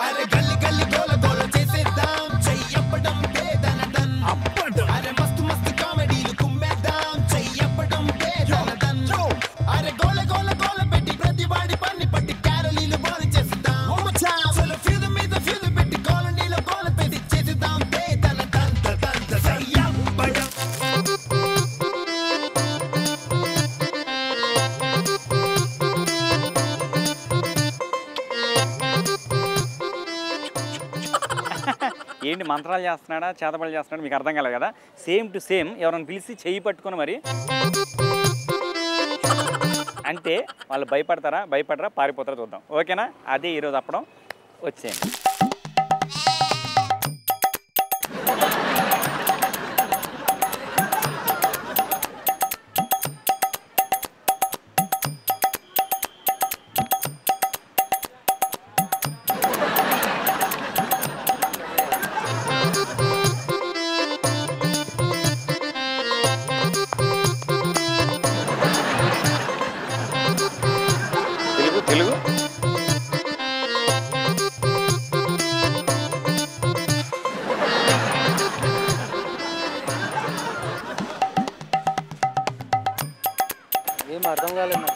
అరే గల్లి గల్లి గోల గోల చేసేద్దాం చెయ్యప్పడం పేదనదన్ అరే మస్తు మస్తు కామెడీలు కుమ్మేద్దాం చెయ్యప్పడం పేదనదన్ అరే గోల గోల గోల పెట్టి ప్రతి వాడి పన్ని పట్టి క్యారలీలు బాల్ చేసేద్దాం చలో ఫ్యూజ్ మీద ఫ్యూజ్ పెట్టి కాలనీలో గోల పెట్టి చేసేద్దాం పేదనదన్ చెయ్యప్పడం. ఏంటి మంత్రాలు చేస్తున్నాడా చేతబడి చేస్తున్నాడా మీకు అర్థం కాలేదు కదా. సేమ్ టు సేమ్ ఎవరైనా పిలిచి చెయ్యి పట్టుకొని మరి అంటే వాళ్ళు భయపడరా పారిపోతారా చూద్దాం. ఓకేనా? అదే ఈరోజు అప్పడం. వచ్చేయండి. తెలుగు ఏం అర్థం కాలేదు.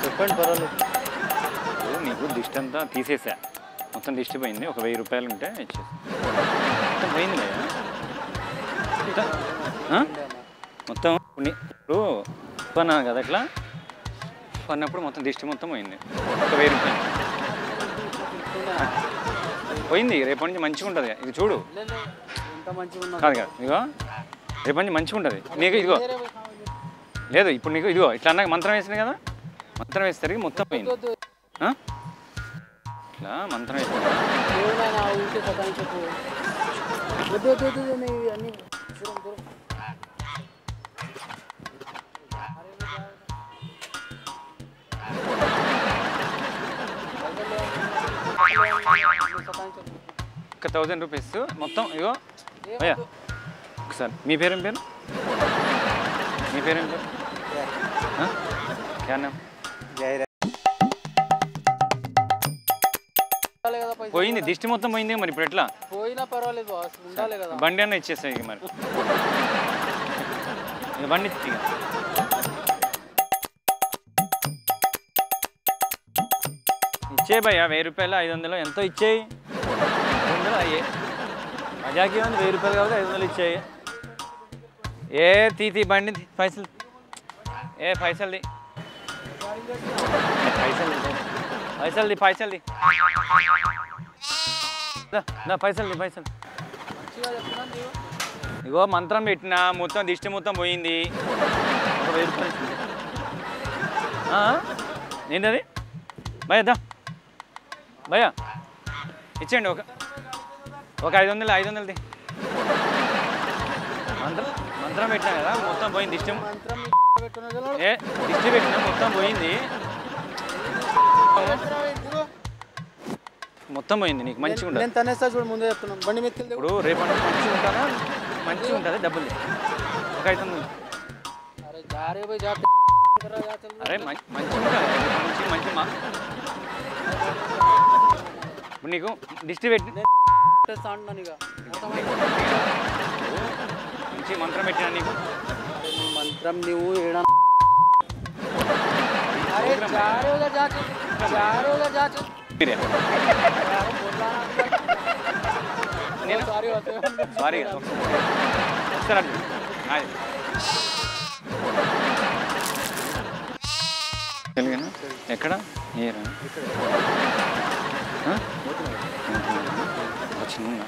చెప్పండి, పర్వాలేదు. నీకు దిష్టి అంతా తీసేసా, మొత్తం దిష్టి పోయింది. ఒక 1000 రూపాయలు ఉంటే ఇచ్చేసి మొత్తం పోయింది మొత్తం. ఇప్పుడు కొన్నాను కదా, అట్లా కొన్నప్పుడు మొత్తం దిష్టి మొత్తం పోయింది. ఒక 1000 రూపాయలు పోయింది. రేపటి నుంచి మంచిగా ఉంటుంది. ఇది చూడు, కాదు కాదు, ఇదిగో రేపటి నుంచి మంచిగా ఉంటుంది నీకు. ఇదిగో లేదు, ఇప్పుడు నీకు ఇదిగో ఇట్లా అన్నాక మంత్రం వేసింది కదా, మంత్రం వేసేసరికి మొత్తం పోయింది. ఇట్లా మంత్రం వేసింది. ఒక 1000 రూపీస్ మొత్తం. ఇగో అయ్యా ఒకసారి మీ పేరేం పేరు? మీ పేరేం పేరు? పోయింది, దిష్టి మొత్తం పోయింది. మరి ఇప్పుడు ఎట్లా? పోయినా పర్వాలేదు, ఉండాలి కదా. బండి అన్న ఇచ్చేస్తాయి మరి. బండి ఇచ్చే భయ్యా 1000 రూపాయలు 500 ఎంతో ఇచ్చేయి. 500 అయ్యే మజాకి ఉంది. 1000 రూపాయలు కాబట్టి 500 ఇచ్చేయి. తీ బండి పైసలు పైసల్ది పైసల్ది పైసలు. ఇగో మంత్రం పెట్టినా మొత్తం దిష్టి మొత్తం పోయింది. ఒక 1000 రూపాయలు ఏంటది భయ్యా? భయ్యా ఇచ్చేయండి. ఒక 500ది మంత్రం పెట్టినా కదా, మొత్తం పోయింది. దిష్టి పెట్టినా మొత్తం పోయింది. మొత్తం పోయింది. నీకు మంచిగా ఉంటుంది. ఇప్పుడు రేపు మంచిగా ఉంటానా? మంచిగా ఉంటుంది. డబ్బులు ఒక 500. అరే మంచిగా ఉంటుంది. మంచి ఇప్పుడు నీకు దిష్టి పెట్టి మంచి మంత్రం పెట్టినా నీకు. మంత్రం నువ్వు సారీ ఒకసారి తెలుగునా? ఎక్కడ? ఏరా చిన్న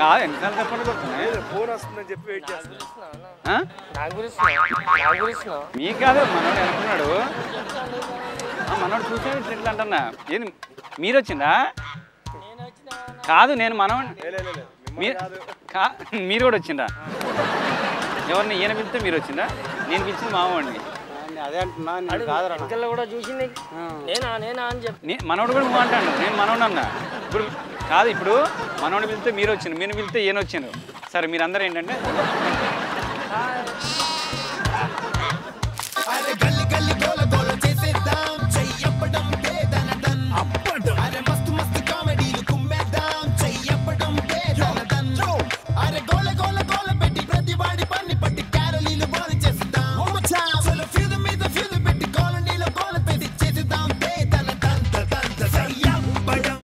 కాదు ఎన్నిసార్లు చెప్పండి కొడుతున్నాయి ఫోన్ వస్తుందని చెప్పి వెయిట్ చేస్తున్నా. మీకు కాదు మనోడు అనుకున్నాడు మనోడు చూసాడు ఇట్లా అంటున్నా ఏది మీరు వచ్చిందా కాదు నేను మనోడు మీరు కూడా వచ్చిందా ఎవరిని ఈయన పిలిస్తే మీరు వచ్చిందా నేను పిలిచింది మామవాడిని అదే అంటున్నా నేను కాదురా ఇంకల్లా కూడా చూసింది నేనా అని చెప్పి మనోడు కూడా నువ్వు అంటాడు నేను మనోడు అన్నా ఇప్పుడు కాదు ఇప్పుడు మనోడు పిలిస్తే మీరు వచ్చింది మీరు పిలిస్తే ఈయన వచ్చిండు సరే మీరందరూ ఏంటంటే